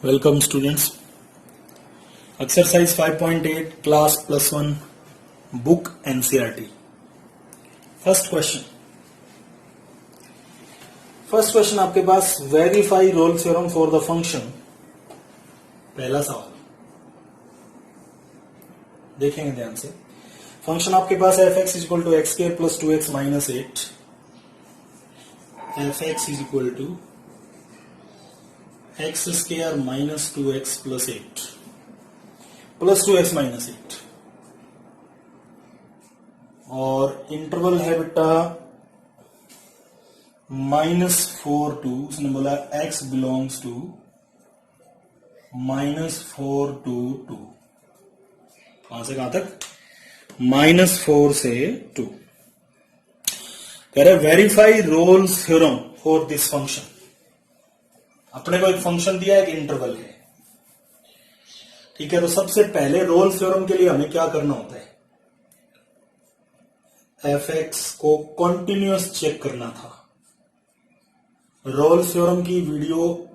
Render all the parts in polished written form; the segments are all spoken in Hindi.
Welcome students. Exercise 5.8 class +1 book NCERT. First question आपके पास verify Rolle's theorem for the function. पहला सवाल देखेंगे ध्यान से. फंक्शन आपके पास है fx equal to x square plus 2x minus 8. fx is equal to x square minus 2x plus 8 plus 2x minus 8 और इंटरवल है बेटा -4 टू, उसने बोला x बिलोंग्स टू -4 टू 2. कहां से कहां तक? -4 से 2. कह रहे verify Rolle's theorem for this function. अपने को एक फंक्शन दिया, एक इंटरवल है. ठीक है, तो सबसे पहले रोल्स थ्योरम के लिए हमें क्या करना होता है? fx को कॉन्टिन्यूअस चेक करना था. रोल्स थ्योरम की वीडियो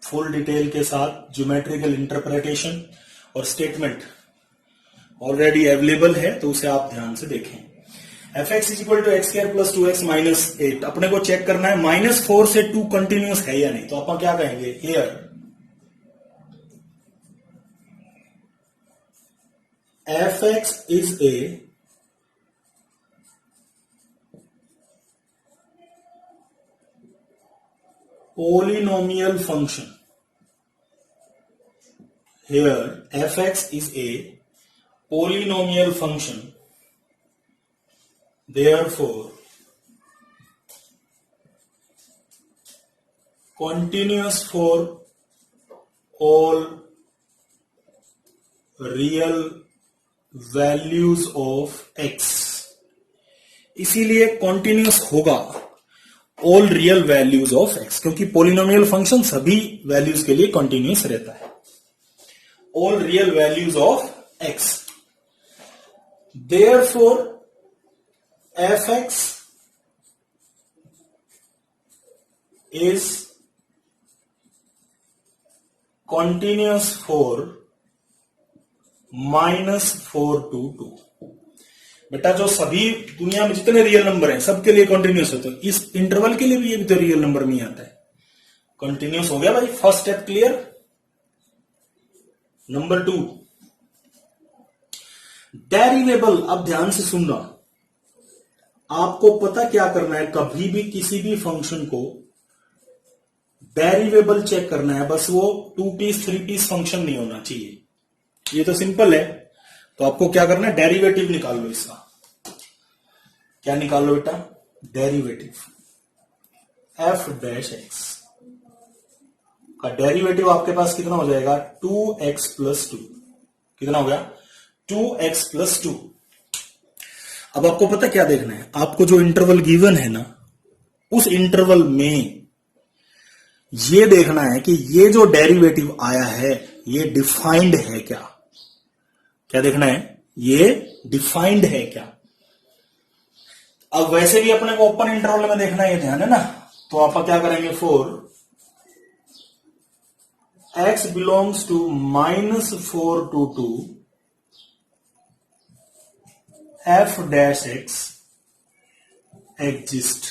फुल डिटेल के साथ ज्योमेट्रिकल इंटरप्रिटेशन और स्टेटमेंट ऑलरेडी अवेलेबल है, तो उसे आप ध्यान से देखें. fx is equal to x square plus 2x minus 8. अपने को चेक करना है -4 से 2 कंटिन्यूअस है या नहीं. तो अपन क्या कहेंगे? Here fx is a polynomial function. Here fx is a polynomial function. Therefore, continuous for all real values of x. इसीलिए continuous होगा all real values of x, क्योंकि polynomial function सभी values के लिए continuous रहता है. all real values of x. Therefore, fx is continuous for -4 to 2. बेटा जो सभी दुनिया में जितने रियल नंबर हैं सबके लिए कंटिन्यूस होते हैं, इस इंटरवल के लिए भी ये भी तो रियल नंबर में ही आता है. कंटिन्यूस हो गया भाई. First step clear. नंबर 2 डेरिवेबल. अब ध्यान से सुनना. आपको पता क्या करना है? कभी भी किसी भी फंक्शन को डेरिवेबल चेक करना है. बस वो 2 पीस 3 पीस फंक्शन नहीं होना चाहिए. ये तो सिंपल है. तो आपको क्या करना है? डेरिवेटिव निकाल लो इसका. क्या निकाल लो बेटा? डेरिवेटिव f डैश एक्स का डेरिवेटिव आपके पास कितना हो जाएगा? 2x plus 2. कितना हो गया? 2x plus 2. अब आपको पता क्या देखना है? आपको जो इंटरवल गिवन है ना, उस इंटरवल में ये देखना है कि ये जो डेरिवेटिव आया है ये डिफाइंड है क्या. क्या देखना है? ये डिफाइंड है क्या. अब वैसे भी अपने को ओपन इंटरवल में देखना है, ध्यान है ना. तो आप क्या करेंगे? For x belongs to -4 to 2 f dash x exist.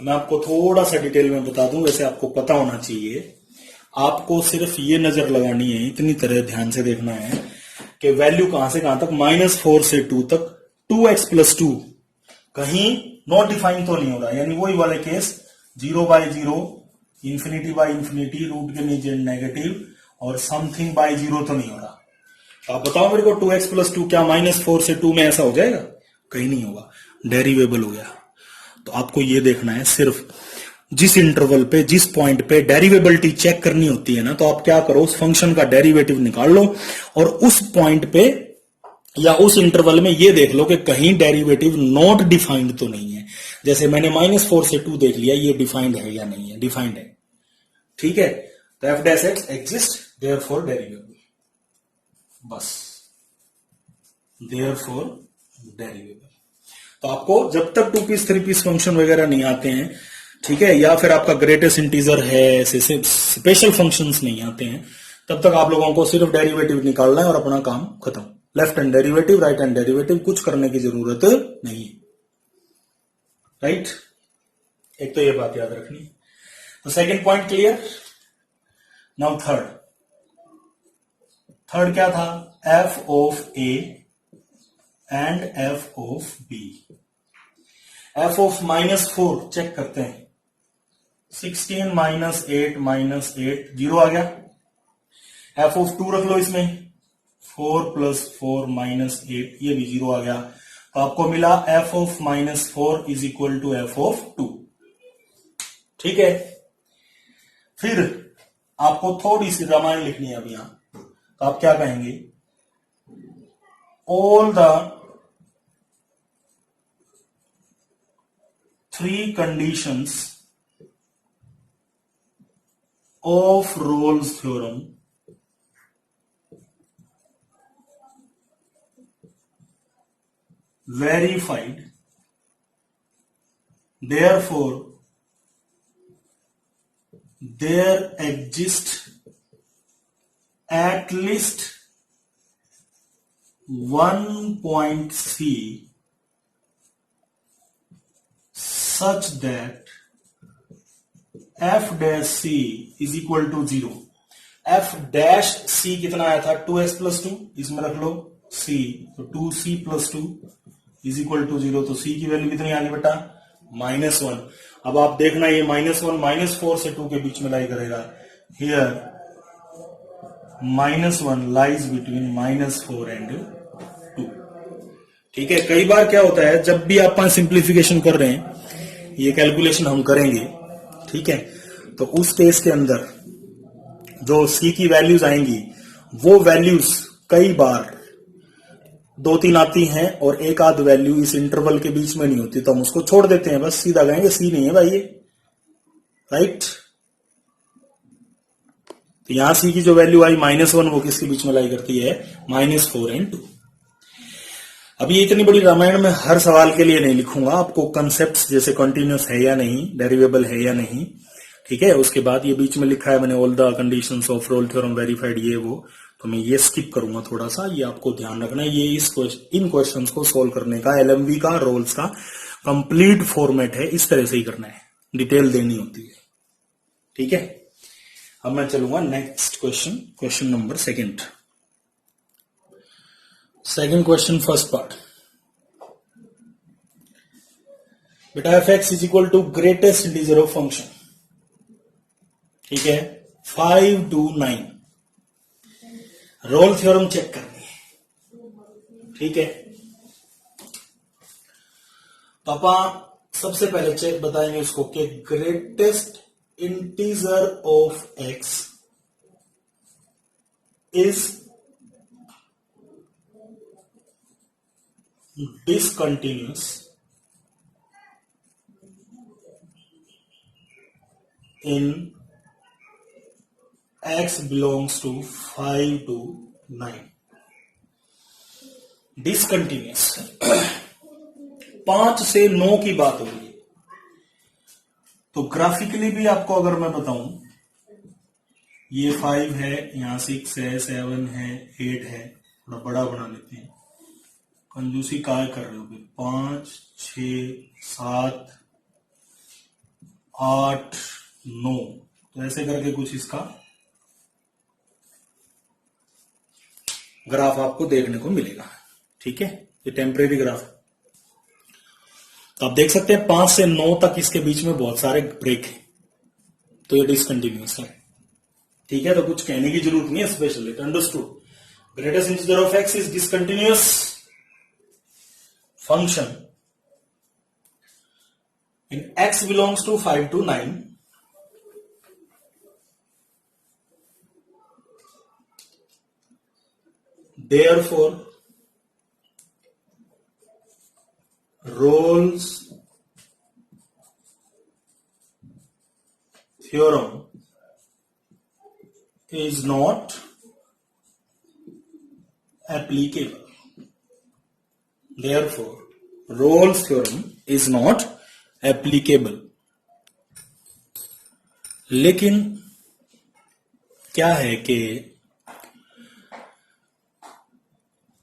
मैं आपको थोड़ा सा डिटेल में बता दूं, वैसे आपको पता होना चाहिए. आपको सिर्फ ये नजर लगानी है, इतनी तरह ध्यान से देखना है कि वैल्यू कहां से कहां तक? -4 से 2 तक 2x प्लस 2 कहीं नॉट डिफाइन तो नहीं हो रहा. यानी वही वाले केस 0/0, ∞/∞, रूट के नीचे नेगेटिव और समथिंग बाय 0 तो नहीं हो रहा. तो आप बताओ मेरे को 2x प्लस 2 क्या -4 से 2 में ऐसा हो जाएगा? कहीं नहीं होगा. डेरिवेबल हो गया. तो आपको ये देखना है सिर्फ जिस इंटरवल पे, जिस पॉइंट पे डेरिवेबिलिटी चेक करनी होती है ना, तो आप क्या करो? उस फंक्शन का डेरिवेटिव निकाल लो और उस पॉइंट पे या उस इंटरवल में ये देख लो कि कहीं डेरिवेटिव नॉट डिफाइंड तो नहीं है. जैसे मैंने -4 से 2 देख लिया, ये डिफाइंड है या नहीं है? डिफाइंड है. ठीक है. तो f dash x exist, therefore derivable. बस, देयरफॉर डेरिवेबल. तो आपको जब तक 2 पीस 3 पीस फंक्शन वगैरह नहीं आते हैं, ठीक है, या फिर आपका ग्रेटेस्ट इंटीजर है, ऐसे स्पेशल फंक्शंस नहीं आते हैं, तब तक आप लोगों को सिर्फ डेरिवेटिव निकालना है और अपना काम खत्म। Left hand derivative, right hand derivative, कुछ करने की जरूरत नहीं है। राइट, एक तो ये बात याद रखनी है। तो second point clear. Now third क्या था? F of a and f of b. F of -4 check करते हैं। 16 -8 -8 0 आ गया। एफ ऑफ 2 रख लो इसमें, 4 + 4 -8 ये भी 0 आ गया। तो आपको मिला f of -4 is equal to f of 2। ठीक है, फिर आपको थोड़ी सी रामायण लिखनी है अब यहां। तो आप क्या कहेंगे? All the 3 conditions of Rolle's theorem verified, therefore there exists at least one point C such that f dash c is equal to 0। f dash c कितना आया था? 2s + 2, इसमें रख लो c, तो 2c + 2 इज इक्वल टू 0। तो c की वैल्यू कितनी आ गई बेटा? -1। अब आप देखना ये -1 -4 से 2 के बीच में लाई करेगा। Here -1 lies between -4 and 2। ठीक है, कई बार क्या होता है, जब भी आप सिंप्लीफिकेशन कर रहे हैं, ये कैलकुलेशन हम करेंगे, ठीक है, तो उस केस के अंदर जो c की वैल्यूज आएंगी, वो वैल्यूज कई बार 2-3 आती हैं और एक आध वैल्यू इस इंटरवल के बीच में नहीं होती, तो हम उसको छोड़ देते हैं, बस सीधा कहेंगे c नहीं है भाई ये। राइट, तो यहां c की जो वैल्यू आई -1, वो किसके बीच में लाई करती है? -4 एंड 2। अभी ये इतनी बड़ी रामायण में हर सवाल के लिए नहीं लिखूंगा, आपको कंसेप्ट्स जैसे कंटिन्यूअस है या नहीं, डेरिवेबल है या नहीं, ठीक है, उसके बाद ये बीच में लिखा है मैंने all the conditions of Rolle theorem verified, ये वो, तो मैं ये स्किप करूंगा थोड़ा सा। ये आपको ध्यान रखना है, ये इन क्वेश्चंस को सोल्व करने का एलएमवी का, रोल्स का कंप्लीट फॉर्मेट है, इस तरह से ही करना है, डिटेल देनी होती है। ठीक है, अब मैं चलूंगा next question, question number second question, first part. बेटा F x is equal to greatest integer of function, ठीक है, 5 to 9। रोल थ्योरम चेक करनी है, ठीक है। तो आप सबसे पहले चेक बताएंगे इसको कि greatest integer of x is discontinuous in x belongs to 5 to 9। Discontinuous 5 से 9 की बात हो रही है। तो ग्राफिकली भी आपको अगर मैं बताऊं, ये 5 है, यहां 6 है, 7 है, 8 है, थोड़ा बड़ा बना लेते हैं, कंजूसी काय कर रहे हो? 5 6 7 8 9, तो ऐसे करके कुछ इसका ग्राफ आपको देखने को मिलेगा, ठीक है। ये टेम्परेरी ग्राफ, तो आप देख सकते हैं 5 से 9 तक इसके बीच में बहुत सारे ब्रेक है, तो ये डिसकंटिन्यूअस है, ठीक है। तो कुछ कहने की जरूरत नहीं है special, it understood. Greatest integer of x is discontinuous function in x belongs to 5 to 9, therefore Rolle's theorem is not applicable। Therefore, Rolle's theorem is not applicable। लेकिन क्या है कि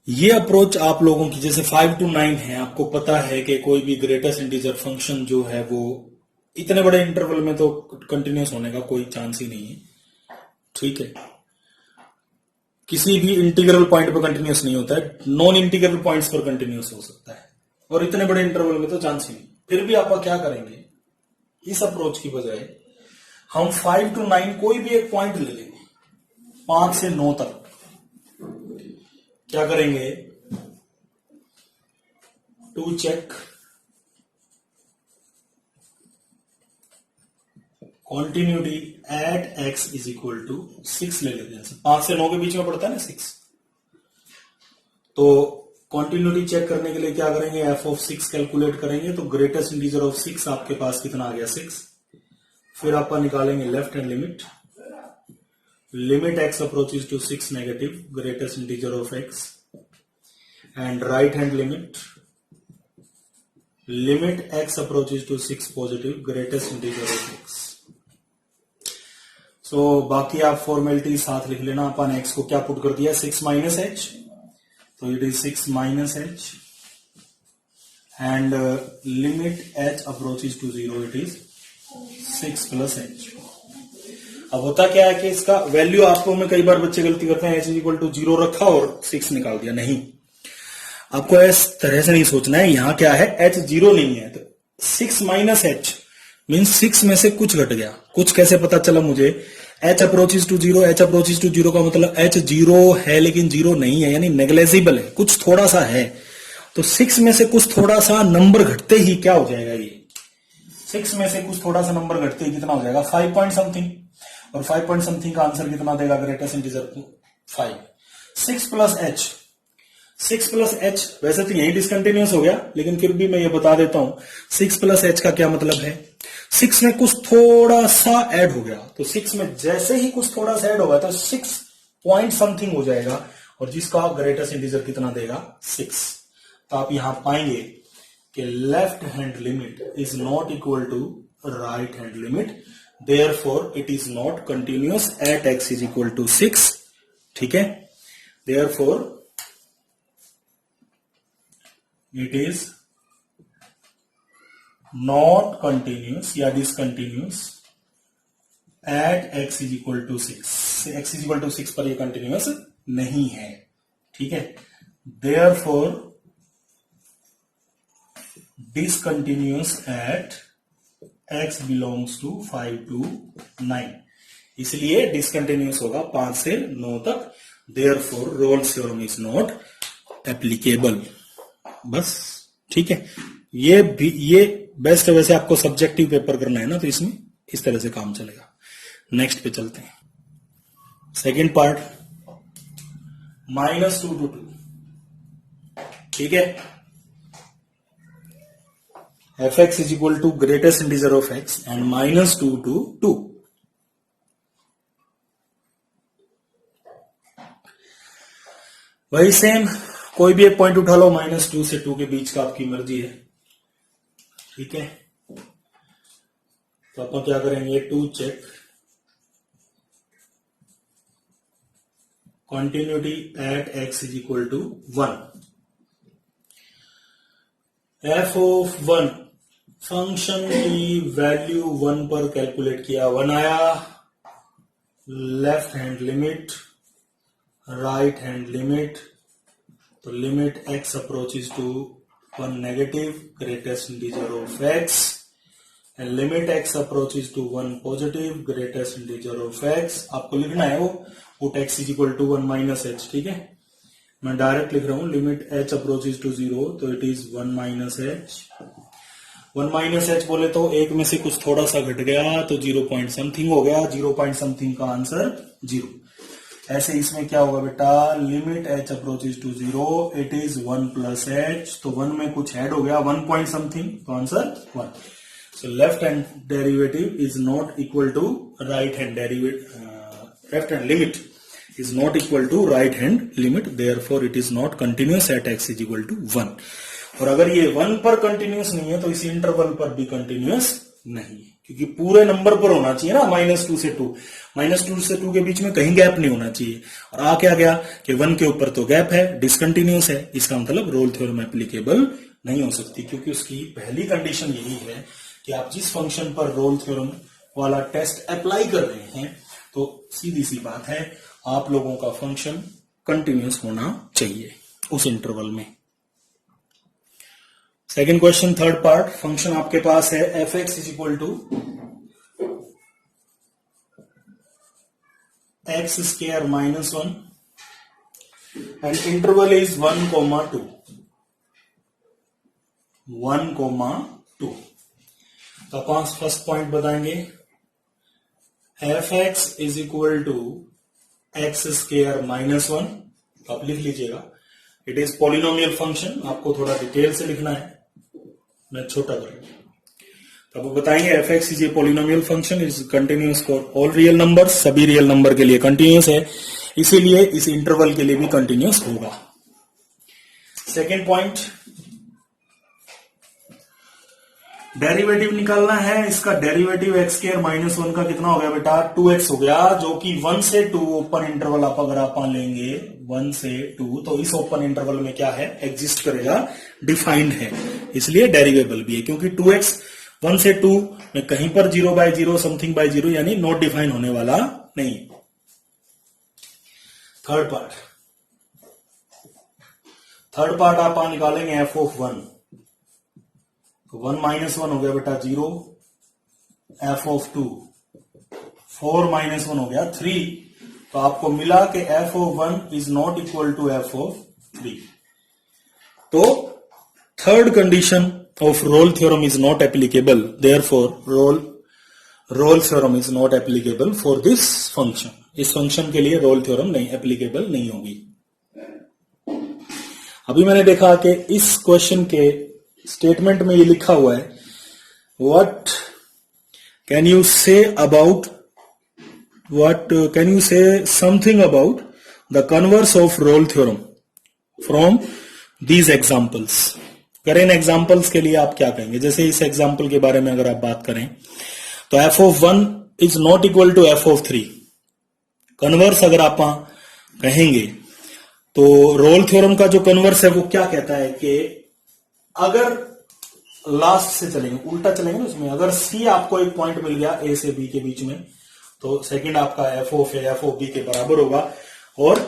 ये अप्रोच आप लोगों की जैसे 5 to 9 है, आपको पता है कि कोई भी ग्रेटेस्ट इंटीजर फंक्शन जो है वो इतने बड़े इंटरवल में तो कंटिन्यूस होने का कोई चांस ही नहीं है, ठीक है। किसी भी इंटीग्रल पॉइंट पर कंटिन्यूस नहीं होता है, नॉन इंटीग्रल पॉइंट्स पर कंटिन्यूस हो सकता है, और इतने बड़े इंटरवल में तो चांस ही नहीं। फिर भी आप क्या करेंगे, इस अप्रोच की बजाय हम 5 to 9 कोई भी एक पॉइंट ले लेंगे 5 से 9 तक। क्या करेंगे, to check continuity at x is equal to 6 ले लेते हैं। 5 से 9 के बीच में पड़ता है ना 6, तो कॉन्टिन्यूटी चेक करने के लिए क्या करेंगे, f of 6 कैलकुलेट करेंगे। तो ग्रेटेस्ट इंटीजर ऑफ 6 आपके पास कितना आ गया, 6। फिर आप निकालेंगे left hand limit, limit x approaches to 6 negative, greatest integer of x, and right hand limit, limit x approaches to 6 positive, greatest integer of x। so बाकी आप फॉर्मेलिटी साथ लिख लेना। अपन x को क्या पुट कर दिया, 6 minus h, तो it is 6 minus h, and limit h approaches to 0, it is 6 plus h। अब होता क्या है कि इसका वैल्यू आपको में कई बार बच्चे गलती करते हैं, h इज इक्वल टू 0 रखा और 6 निकाल दिया। नहीं, आपको इस तरह से नहीं सोचना है। यहां क्या है, h 0 नहीं है, तो 6 माइनस h मीन्स 6 में से कुछ घट गया। कुछ कैसे पता चला मुझे, h approaches to 0, h approaches to 0 का मतलब h 0 है लेकिन 0 नहीं है, यानी नेग्लेजिबल है, कुछ थोड़ा सा है। तो 6 में से कुछ थोड़ा सा नंबर घटते ही क्या हो जाएगा, ये 6 में से कुछ थोड़ा सा नंबर घटते ही कितना हो जाएगा, 5 पॉइंट समथिंग। और 5 पॉइंट समथिंग का आंसर कितना देगा, greatest integer 5। 6 plus H, 6 plus H वैसे तो यही डिसकंटिन्यूस हो गया, लेकिन फिर भी मैं ये बता देता हूं 6 प्लस एच का क्या मतलब है। 6 में कुछ थोड़ा सा ऐड हो गया, तो 6 में जैसे ही कुछ थोड़ा सा ऐड होगा तो 6 पॉइंट समथिंग हो जाएगा, और जिसका ग्रेटेस्ट इंटीजर कितना देगा, 6। तो आप यहां पाएंगे कि left hand limit is not equal to right hand limit, therefore it is not continuous at x is equal to 6, ठीक है। therefore it is not continuous या discontinuous at x is equal to 6, x is equal to 6 पर ये continuous नहीं है, ठीक है। therefore discontinuous at x belongs to 5 to 9, इसलिए डिसकंटिन्यूस होगा 5 से 9 तक। therefore Rolle's theorem is not applicable, बस, ठीक है। ये बेस्ट है। वैसे आपको सब्जेक्टिव पेपर करना है ना, तो इसमें इस तरह से काम चलेगा। नेक्स्ट पे चलते हैं, सेकंड पार्ट, -2 to 2, ठीक है। fx is equal to greatest integer of x and -2 to 2। वही सेम, कोई भी एक पॉइंट उठा लो, -2 से 2 के बीच का, आपकी मर्जी है, ठीक है। तो अपन क्या करेंगे, to check continuity at x is equal to 1। f of 1 function की वैल्यू 1 पर कैलकुलेट किया, 1 आया। Left hand limit, right hand limit, तो limit x approaches to 1 negative, greatest integer of x, and limit x approaches to 1 positive, greatest integer of x। आपको लिखना है वो put x is equal to 1 minus h, ठीक है। मैं डायरेक्ट लिख रहा हूं, लिमिट h अप्रोचेज टू 0, तो it is 1 minus h। 1 minus h बोले तो एक में से कुछ थोड़ा सा घट गया, तो 0 पॉइंट समथिंग हो गया, 0 पॉइंट समथिंग का आंसर 0। ऐसे इसमें क्या होगा बेटा, limit h approaches to 0, it is 1 plus h, तो 1 में कुछ ऐड हो गया, 1 पॉइंट समथिंग, तो answer 1। So left hand derivative is not equal to right hand derivative, left hand limit is not equal to right hand limit, therefore it is not continuous at x is equal to 1। और अगर ये 1 पर कंटिन्यूस नहीं है तो इस इंटरवल पर भी कंटिन्यूस नहीं है। क्योंकि पूरे नंबर पर होना चाहिए ना, -2 से 2, -2 से 2 के बीच में कहीं गैप नहीं होना चाहिए। और आ क्या गया कि 1 के ऊपर तो गैप है, डिसकंटिन्यूस है, इसका मतलब रोल थ्योरम एप्लीकेबल नहीं हो सकती, क्योंकि उसकी पहली कंडीशन यही है कि आप जिस फंक्शन पर रोल थ्योरम वाला टेस्ट अप्लाई कर रहे हैं तो सीधी सी बात है आप लोगों का फंक्शन कंटिन्यूस होना चाहिए उस इंटरवल में। Second question, third part, function आपके पास है f x is equal to x square -1 and interval is 1,2 1,2। तो अपन फर्स्ट पॉइंट बताएंगे, f x is equal to x square -1। आप लिख लीजिएगा, इट इज पॉलिनोमियल फंक्शन। आपको थोड़ा डिटेल से लिखना है, मैं छोटा करूंगा। तो आप बताएंगे f x is a polynomial function, is continuous for all real number, सभी रियल नंबर के लिए कंटिन्यूस है, इसीलिए इस इंटरवल के लिए भी कंटिन्यूस होगा। सेकेंड पॉइंट, डेरिवेटिव निकालना है। इसका डेरिवेटिव एक्स स्क्वायर -1 का कितना हो गया बेटा, 2x हो गया, जो कि 1 से 2 ओपन इंटरवल आप अगर आप लेंगे 1 से 2, तो इस ओपन इंटरवल में क्या है, एग्जिस्ट करेगा, डिफाइंड है, इसलिए डेरिवेबल भी है। क्योंकि 2x 1 से 2 में कहीं पर 0/0 समथिंग बाय 0 यानी नॉट डिफाइन होने वाला नहीं। थर्ड पार्ट आप निकालेंगे एफ ऑफ 1, तो 1 -1 हो गया बेटा 0, एफ ऑफ 2 4 -1 हो गया 3, तो आपको मिला कि f of 1 is not equal to f of 3। तो third condition of Rolle theorem is not applicable, therefore Rolle theorem is not applicable for this function. इस फंक्शन के लिए रोल थ्योरम नहीं एप्लीकेबल नहीं होगी। अभी मैंने देखा कि इस क्वेश्चन के स्टेटमेंट में ये लिखा हुआ है, what can you say something about the converse of Rolle theorem from these examples. करें इन एग्जाम्पल्स के लिए आप क्या कहेंगे? जैसे इस एग्जाम्पल के बारे में अगर आप बात करें तो f of 1 is not equal to f of 3। Converse अगर आप कहेंगे तो रोल थ्योरम का जो कन्वर्स है वो क्या कहता है कि अगर लास्ट से चलेंगे, उल्टा चलेंगे ना उसमें, अगर सी आपको एक पॉइंट मिल गया ए से बी के बीच में, तो सेकंड आपका f of a f of b के बराबर होगा और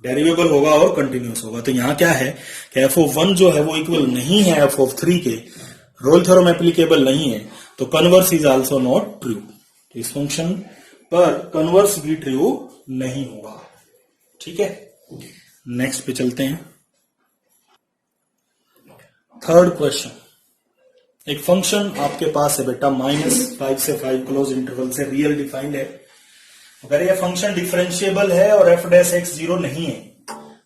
डेरिवेबल होगा और कंटिन्यूस होगा। तो यहां क्या है कि एफ ऑफ 1 जो है वो इक्वल नहीं है एफ ऑफ 3 के, रोल थ्योरम एप्लीकेबल नहीं है, तो converse is also not true. तो इस फंक्शन पर कन्वर्स भी ट्रू नहीं होगा। ठीक है, नेक्स्ट पे चलते हैं। थर्ड क्वेश्चन, एक फंक्शन आपके पास है बेटा -5 से 5 क्लोज इंटरवल से रियल डिफाइंड है। अगर ये फंक्शन डिफरेंशिएबल है और f डैश x 0 नहीं है,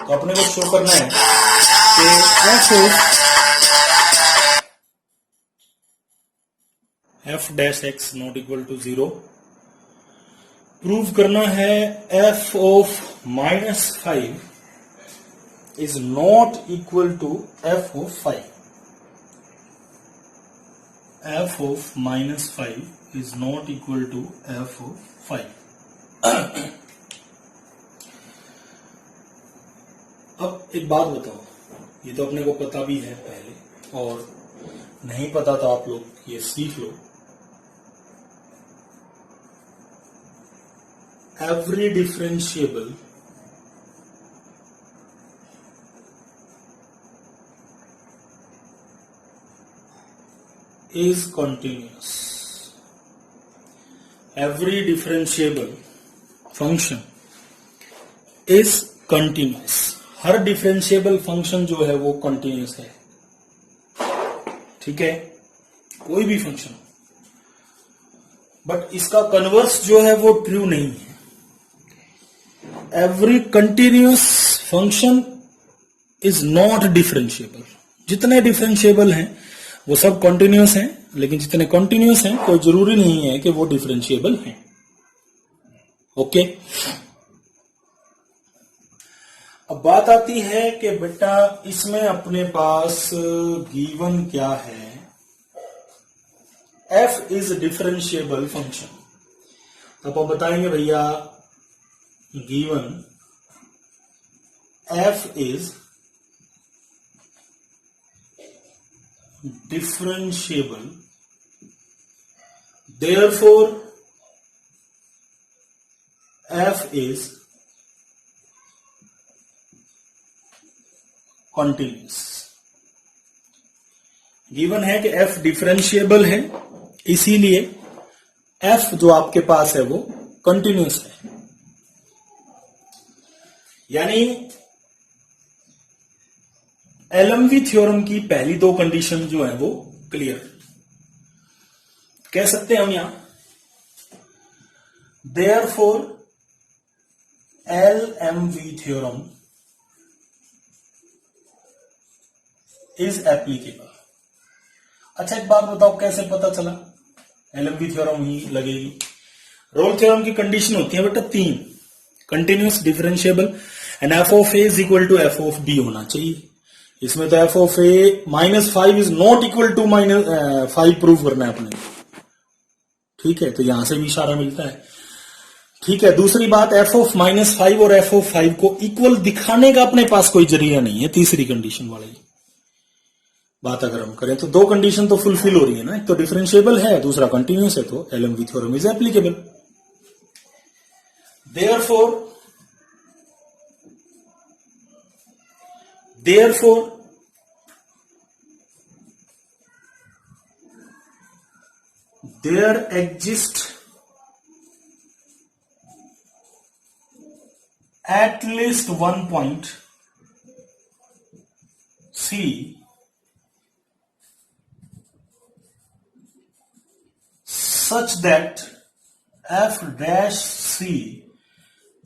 तो अपने को शो करना है कि f dash x not equal to 0। Prove करना है f of -5 is not equal to f of 5। f of -5 is not equal to f of 5। अब एक बात बताओ, ये तो अपने को पता भी है पहले, और नहीं पता तो आप लोग ये सीख लो। Every differentiable is continuous। every differentiable function is continuous। हर डिफरेंशिएबल फंक्शन जो है वो कंटिन्यूस है। ठीक है, कोई भी फंक्शन, बट इसका कन्वर्स जो है वो ट्रू नहीं है। Every continuous function is not differentiable. जितने डिफरेंशिएबल हैं वो सब कंटिन्यूस हैं, लेकिन जितने कंटिन्यूस हैं कोई जरूरी नहीं है कि वो डिफरेंशिएबल हैं। ओके, अब बात आती है कि बेटा इसमें अपने पास गिवन क्या है, एफ इज डिफरेंशिएबल फंक्शन, तो आप बताएंगे भैया given F is differentiable, therefore f is continuous। Given है कि f डिफरेंशिएबल है, इसीलिए f जो आपके पास है वो कंटिन्यूस है। यानी एलएमवी थ्योरम की पहली दो कंडीशन जो है वो क्लियर कह सकते हैं हम यहां, therefore LMV theorem is applicable. अच्छा एक बात बताओ, कैसे पता चला एलएमवी थ्योरम ही लगेगी? रोल थ्योरम की कंडीशन होती है बेटा तीन, continuous, differentiable and f of a is equal to f of b होना चाहिए। इसमें तो f of a -5 is not equal to -5 prove करना है अपने, ठीक है, तो यहां से भी इशारा मिलता है। ठीक है, दूसरी बात, एफ ऑफ -5 और एफ ऑफ 5 को इक्वल दिखाने का अपने पास कोई जरिया नहीं है, तीसरी कंडीशन वाली बात अगर हम करें तो दो कंडीशन तो फुलफिल हो रही है ना, एक तो डिफरेंशिएबल है, दूसरा कंटिन्यूस है, तो LMV theorem is applicable. Therefore, there exists at least one point C such that f dash C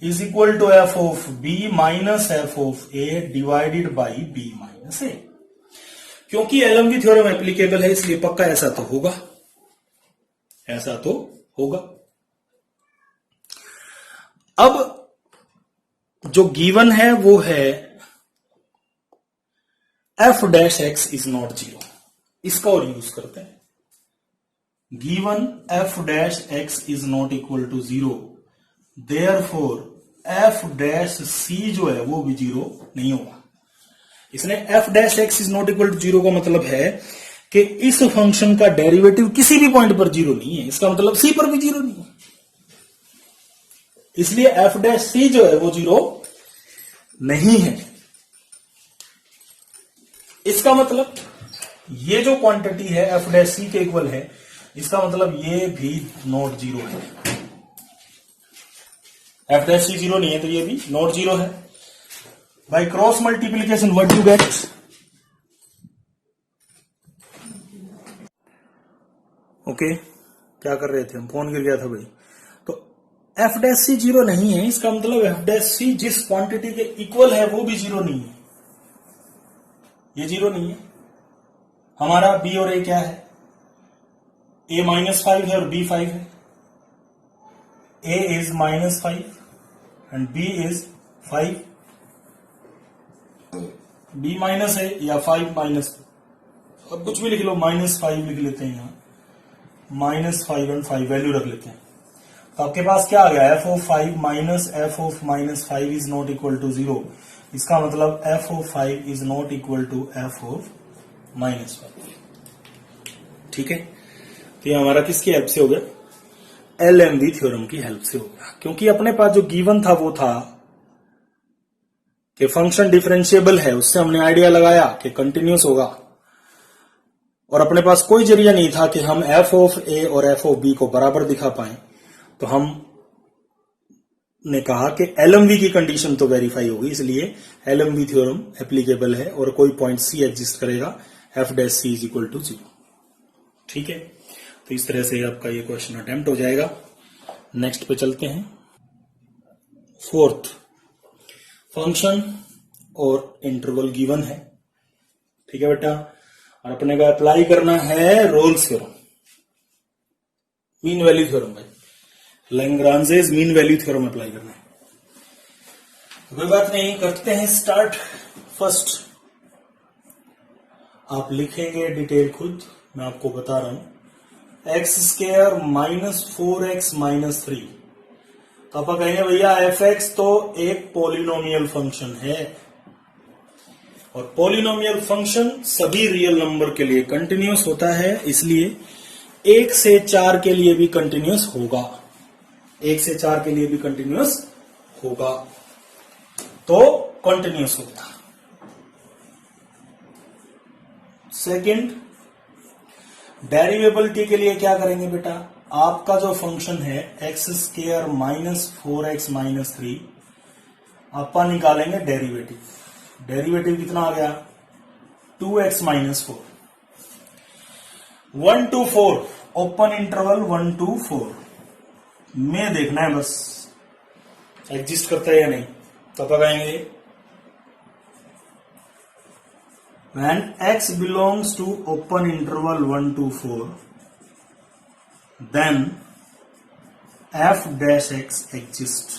is equal to f of b minus f of a divided by b minus a। क्योंकि एलएमवी थ्योरम एप्लीकेबल है इसलिए पक्का ऐसा तो होगा, ऐसा तो होगा। अब जो गिवन है वो है f dash x is not 0, इसका और यूज करते हैं। Given f dash x is not equal to 0, therefore f dash c जो है वो भी 0 नहीं होगा। इसने f dash x is not equal to 0 का मतलब है कि इस फंक्शन का डेरिवेटिव किसी भी पॉइंट पर 0 नहीं है, इसका मतलब c पर भी 0 नहीं है, इसलिए f डैश c जो है वो 0 नहीं है। इसका मतलब ये जो क्वांटिटी है f डैश c के इक्वल है, इसका मतलब ये भी नॉट 0 है। एफ डैश सी 0 नहीं है तो ये भी नॉट 0 है। By cross multiplication what you get, okay क्या कर रहे थे हम, फोन गिर गया था भाई। तो एफ डैश सी 0 नहीं है, इसका मतलब एफ डैश सी जिस क्वांटिटी के इक्वल है वो भी 0 नहीं है, ये 0 नहीं है। हमारा बी और ए क्या है, ए -5 है और बी 5 है। A is -5 and B is 5, B minus है या 5 माइनस, अब कुछ भी लिख लो, -5 लिख लेते हैं यहाँ, -5 एंड 5 वैल्यू रख लेते हैं। तो आपके पास क्या आ गया, f of 5 minus f of -5 is not equal to 0। इसका मतलब f of 5 is not equal to f of -5। ठीक है, तो ये हमारा किसकी हेल्प से हो गया, एलएमवी थ्योरम की हेल्प से हो गया। क्योंकि अपने पास जो गिवन था वो था कि फंक्शन डिफरेंशिएबल है, उससे हमने आइडिया लगाया कि कंटिन्यूस होगा, और अपने पास कोई जरिया नहीं था कि हम एफ ऑफ ए और एफ ऑफ बी को बराबर दिखा पाए। तो हम ने कहा कि एलएमवी की कंडीशन तो वेरीफाई होगी, इसलिए एलएमवी थ्योरम एप्लीकेबल है और कोई पॉइंट सी एग्जिस्ट करेगा, f dash c is equal to 0। ठीक है, तो इस तरह से आपका ये क्वेश्चन अटेम्प्ट हो जाएगा। नेक्स्ट पे चलते हैं। फोर्थ, फंक्शन और इंटरवल गिवन है, ठीक है बेटा, और अपने को अप्लाई करना है Rolle's theorem, mean value theorem भाई, Lagrange's mean value theorem apply करना है। कोई बात नहीं, करते हैं स्टार्ट। फर्स्ट आप लिखेंगे डिटेल खुद, मैं आपको बता रहा हूं। X square minus 4x minus 3। तो आप कहेंगे भैया एफ एक्स तो एक पॉलिनोमियल फंक्शन है, और पॉलिनोमियल फंक्शन सभी रियल नंबर के लिए कंटिन्यूअस होता है, इसलिए 1 से 4 के लिए भी कंटिन्यूअस होगा, 1 से 4 के लिए भी कंटिन्यूअस होगा, तो कंटिन्यूअस होगा। सेकंड, डेरिवेबिलिटी के लिए क्या करेंगे बेटा, आपका जो फंक्शन है x square minus 4x minus 3, आपका निकालेंगे डेरिवेटिव। डेरिवेटिव कितना आ गया, 2x minus 4, 1 to 4, open interval 1 to 4 में देखना है बस एग्जिस्ट करता है या नहीं। तो पकाएंगे when x belongs to open interval 1 to 4 then f dash x exists।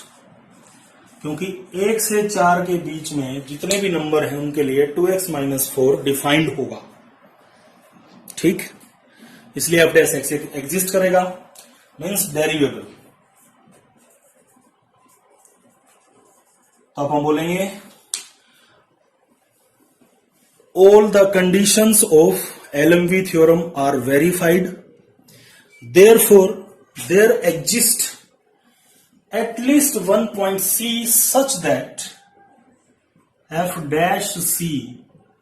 क्योंकि 1 से 4 के बीच में जितने भी नंबर हैं उनके लिए 2x माइनस 4 डिफाइंड होगा, ठीक, इसलिए एफ डैश एक्स एग्जिस्ट करेगा, मीन्स डेरिवेबल। तो अब हम बोलेंगे all the conditions of LMV theorem are verified, therefore there exists at least one point C such that f dash C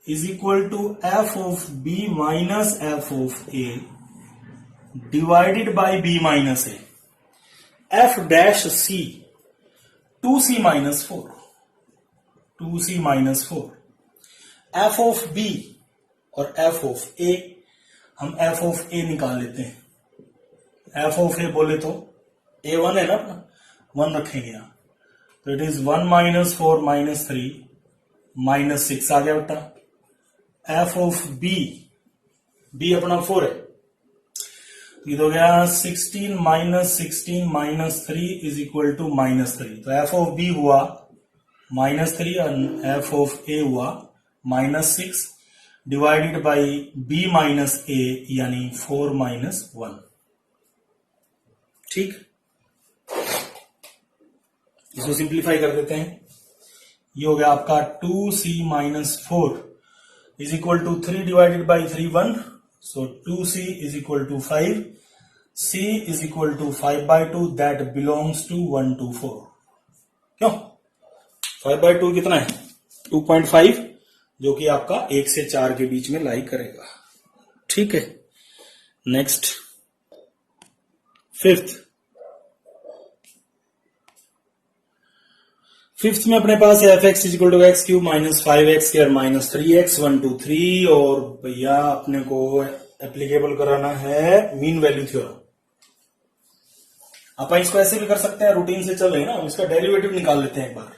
is equal to f of B minus f of A divided by B minus A। f dash C 2C minus 4, 2C minus 4, f of B और f of A, हम f of A निकाल लेते हैं। f of A बोले तो A1 है ना, 1 रखेंगे यहां, तो it is 1 minus 4 minus 3 minus 6 आ गया बेटा। f of B, B अपना 4 है, ये तो गया 16 minus 16 minus 3 is equal to minus 3। तो f of B हुआ माइनस 3 और f of A हुआ minus 6 divided by B minus A यानी 4 माइनस 1, ठीक। इसको सिंप्लीफाई कर देते हैं, ये हो गया आपका 2C minus 4 is equal to 3 divided by 3 1, so 2C is equal to 5, C is equal to 5/2 that belongs to 1 to 4। क्यों 5/2 कितना है, 2.5, जो कि आपका 1 से 4 के बीच में लाई करेगा, ठीक है। नेक्स्ट फिफ्थ में अपने पास है f x is equal to x cube minus 5x square minus 3x 1 to 3, और भैया अपने को एप्लीकेबल कराना है मीन वैल्यू थ्योरम। आप इसको ऐसे भी कर सकते हैं, रूटीन से चल रहे हैं ना, इसका डेरिवेटिव निकाल लेते हैं एक बार।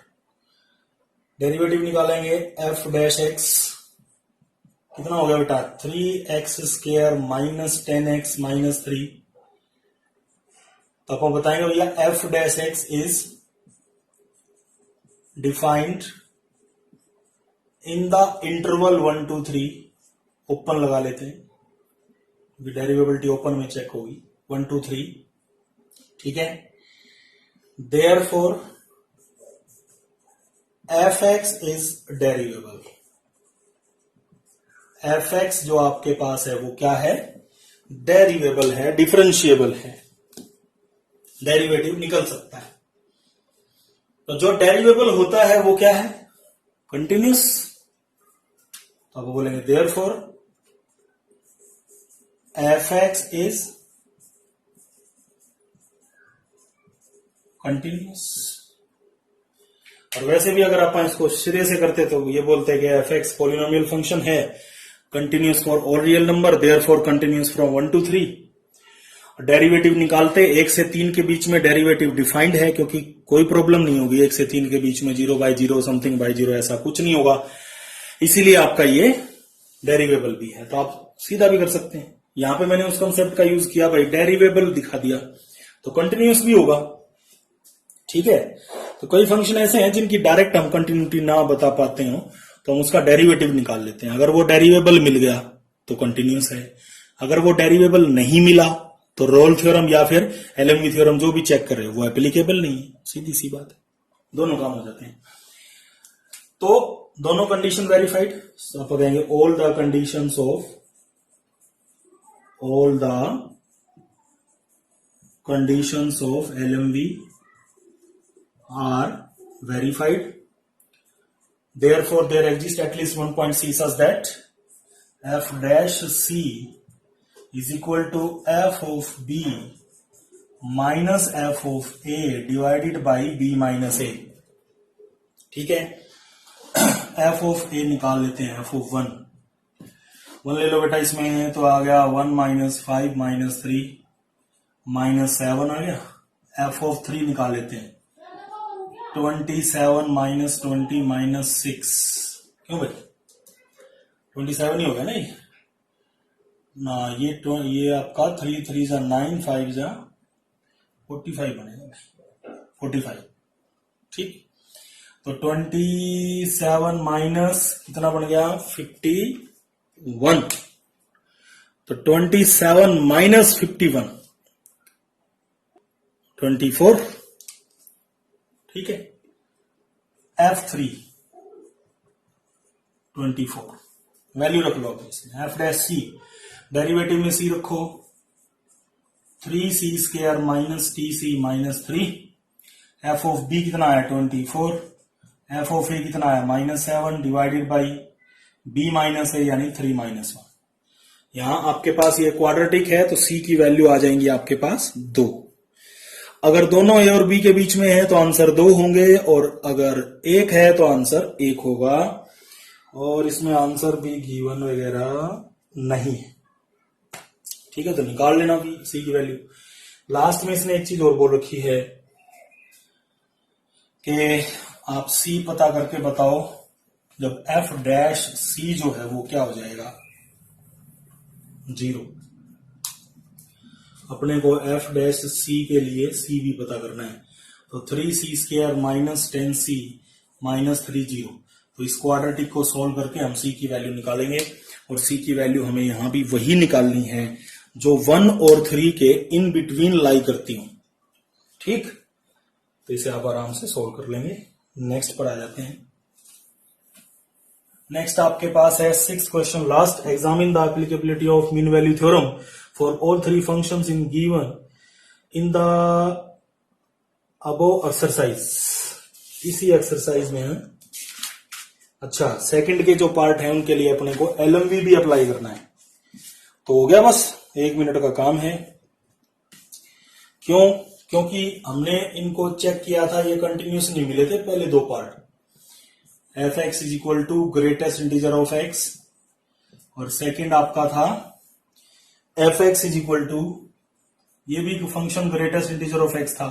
डेरिवेटिव निकालेंगे एफ डैश एक्स, कितना हो गया बेटा 3x square minus 10x minus 3। तो आप बताएंगे भैया F dash x is defined in the interval 1 to 3, open लगा लेते हैं, डेरिवेबिलिटी ओपन में चेक होगी 1 to 3, ठीक है। Therefore F x is derivable. F X जो आपके पास है वो क्या है, डेरिवेबल है, डिफरेंशिएबल है, डेरिवेटिव निकल सकता है। तो जो डेरिवेबल होता है वो क्या है, कंटिन्यूस। तो आप बोलेंगे therefore F x is continuous. और वैसे भी अगर आप इसको सिरे से करते तो ये बोलते हैं कि एफ एक्स पॉलिनोमियल फंक्शन है, continuous for all real number, therefore continuous from 1 to 3। Derivative निकालते 1 से 3 के बीच में डेरिवेटिव डिफाइंड है, क्योंकि कोई प्रॉब्लम नहीं होगी 1 से 3 के बीच में 0/0 समथिंग बाय 0 ऐसा कुछ नहीं होगा, इसीलिए आपका ये डेरिवेबल भी है। तो आप सीधा भी कर सकते हैं, यहां पे मैंने उस कंसेप्ट का यूज किया, भाई डेरिवेबल दिखा दिया तो कंटिन्यूस भी होगा, ठीक है। तो कई फंक्शन ऐसे हैं जिनकी डायरेक्ट हम कंटिन्यूटी ना बता पाते हो तो हम उसका डेरिवेटिव निकाल लेते हैं। अगर वो डेरिवेबल मिल गया तो कंटिन्यूस है, अगर वो डेरिवेबल नहीं मिला तो रोल थ्योरम या फिर एलएमवी थ्योरम जो भी चेक कर रहे हो वो एप्लीकेबल नहीं है, सीधी सी बात है, दोनों काम हो जाते हैं। तो दोनों कंडीशन वेरीफाइड, तो आप कहेंगे all the conditions of LMV are verified, therefore there exists at least one point C such that f dash C is equal to f of B minus f of A divided by B minus A। ठीक है, f of A निकाल लेते हैं, f of 1 ले लो बेटा, इसमें तो आ गया 1 माइनस 5 माइनस 3 माइनस 7 आ गया। f of 3 निकाल लेते हैं, 27 माइनस 20 माइनस 6, क्यों भाई 27 ही हो गया ना ये ना, ये आपका 3 3 जा 9 5 जा 45 बनेगा, 45। ठीक, तो 27 माइनस कितना बन गया 51, तो 27 माइनस 51 24। ठीक है, F3 24 वैल्यू रख लो अब इसमें, एफ डैश सी डेरिवेटिव में सी रखो, 3c square minus t c minus 3, f of b कितना है 24, एफ ऑफ ए कितना है -7 divided by b minus a यानी 3 माइनस 1। यहां आपके पास ये क्वाड्रेटिक है तो सी की वैल्यू आ जाएंगी आपके पास 2। अगर दोनों ए और बी के बीच में है तो आंसर 2 होंगे, और अगर 1 है तो आंसर 1 होगा, और इसमें आंसर भी गिवन वगैरह नहीं है। ठीक है, तो निकाल लेना भी सी की वैल्यू। लास्ट में इसने एक चीज और बोल रखी है कि आप सी पता करके बताओ जब एफ डैश सी जो है वो क्या हो जाएगा 0। अपने को एफ डैश सी के लिए सी भी पता करना है, तो 3c square minus 10c minus 3 0। तो इस क्वाड्रेटिक को सॉल्व करके हम सी की वैल्यू निकालेंगे, और सी की वैल्यू हमें यहां भी वही निकालनी है जो 1 और 3 के इन बिटवीन लाई करती हूं। ठीक, तो इसे आप आराम से सॉल्व कर लेंगे। नेक्स्ट पर आ जाते हैं। नेक्स्ट आपके पास है 6th question last, examine the applicability of mean value theorem for all three functions in given in the above exercise। इसी एक्सरसाइज में है। अच्छा, सेकंड के जो पार्ट है उनके लिए अपने को एलएमवी भी अप्लाई करना है, तो हो गया, बस 1 मिनट का काम है। क्यों? क्योंकि हमने इनको चेक किया था, ये कंटिन्यूस नहीं मिले थे पहले 2 part, f x is equal to greatest integer of x, और सेकंड आपका था f x is equal to, ये भी function greatest integer of x था।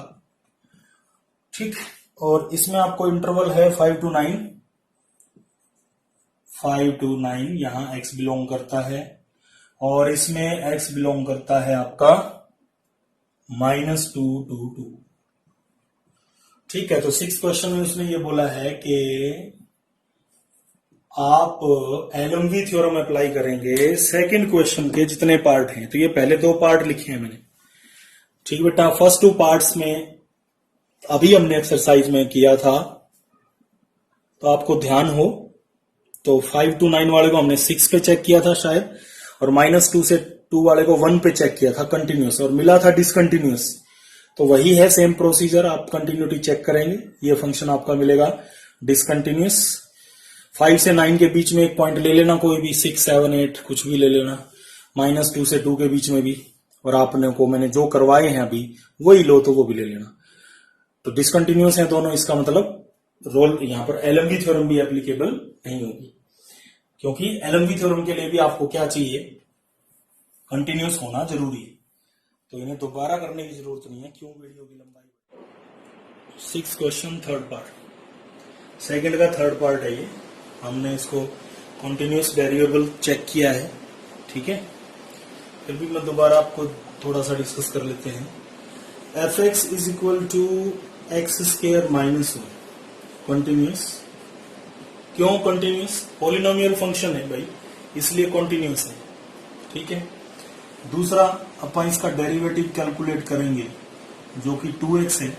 ठीक, और इसमें आपको इंटरवल है 5 to 9, 5 to 9 यहां x बिलोंग करता है, और इसमें x बिलोंग करता है आपका -2 to 2। ठीक है, तो 6th क्वेश्चन में उसने ये बोला है कि आप एलएमवी थ्योरम अप्लाई करेंगे सेकंड क्वेश्चन के जितने पार्ट हैं, तो ये पहले 2 पार्ट लिखे हैं मैंने। ठीक बेटा, फर्स्ट 2 पार्ट्स में अभी हमने एक्सरसाइज में किया था, तो आपको ध्यान हो तो 5 to 9 वाले को हमने 6 पे चेक किया था शायद, और -2 से 2 वाले को 1 पे चेक किया था कंटिन्यूस, और मिला था डिसकंटिन्यूस। तो वही है सेम प्रोसीजर, आप कंटिन्यूटी चेक करेंगे, ये फंक्शन आपका मिलेगा डिसकंटिन्यूस। 5 से 9 के बीच में एक पॉइंट ले लेना, कोई भी 6 7 8 कुछ भी ले लेना, -2 से 2 के बीच में भी, और आपने को मैंने जो करवाए हैं अभी वही लो तो वो भी ले लेना। तो डिसकंटिन्यूस है दोनों, इसका मतलब रोल यहां पर एलएमवी थ्योरम भी एप्लीकेबल नहीं होगी, क्योंकि एलएमवी थ्योरम के लिए भी आपको क्या चाहिए, कंटिन्यूस होना जरूरी है। तो इन्हें दोबारा करने की जरूरत नहीं है, क्यों वीडियो की लंबाई। 6th question third part, second का थर्ड पार्ट है ये, हमने इसको कंटिन्यूस वेरिएबल चेक किया है। ठीक है, फिर भी मैं दोबारा आपको थोड़ा सा डिस्कस कर लेते हैं। F x is equal to x square -1 continuous. क्यों कंटिन्यूस? पॉलिनोमियल फंक्शन है भाई, इसलिए कंटिन्यूस है। ठीक है, दूसरा अपन इसका डेरिवेटिव कैलकुलेट करेंगे जो कि 2x है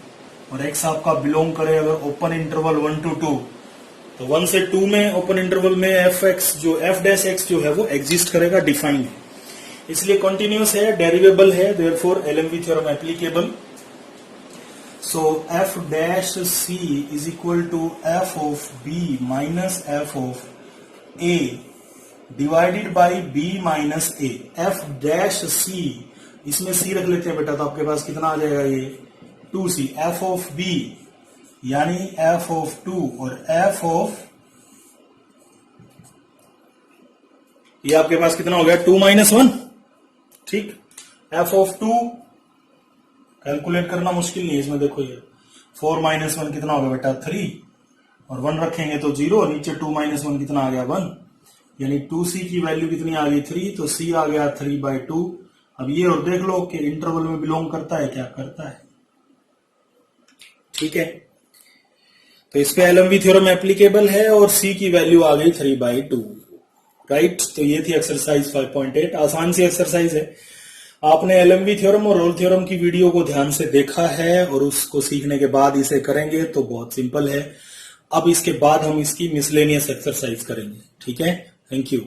और x आपका बिलोंग करे अगर ओपन इंटरवल 1 to 2, तो 1 से 2 में ओपन इंटरवल में f(x) जो f' जो है वो एग्जिस्ट करेगा, डिफाइन है, इसलिए कंटिन्यूअस है, डेरिवेबल है, therefore LMV theorem applicable. So f' is equal to f of b minus f of a divided by b minus a। f' इसमें c रख लेते हैं बेटा, तो आपके पास कितना आ जाएगा, ये 2c। f ऑफ b यानी f ऑफ 2 और f ऑफ, ये आपके पास कितना हो गया, 2 माइनस 1, ठीक। f ऑफ 2 कैलकुलेट करना मुश्किल नहीं है इसमें, देखो ये 4 माइनस 1 कितना होगा बेटा, 3, और 1 रखेंगे तो 0, नीचे 2 माइनस 1 कितना आ गया, 1, यानी 2c की वैल्यू कितनी आ गई, 3, तो c आ गया 3/2। अब ये और देख लो कि इंटरवल में बिलोंग करता है, क्या करता है, ठीक है। तो इस पे एलएमवी थ्योरम एप्लीकेबल है और c की वैल्यू आ गई 3/2, राइट। तो ये थी एक्सरसाइज 5.8, आसान सी एक्सरसाइज है। आपने एलएमवी थ्योरम और रोल थ्योरम की वीडियो को ध्यान से देखा है और उसको सीखने के बाद इसे करेंगे तो बहुत सिंपल है। अब इसके बाद हम इसकी मिसलेनियस एक्सरसाइज करेंगे, ठीक है। Thank you.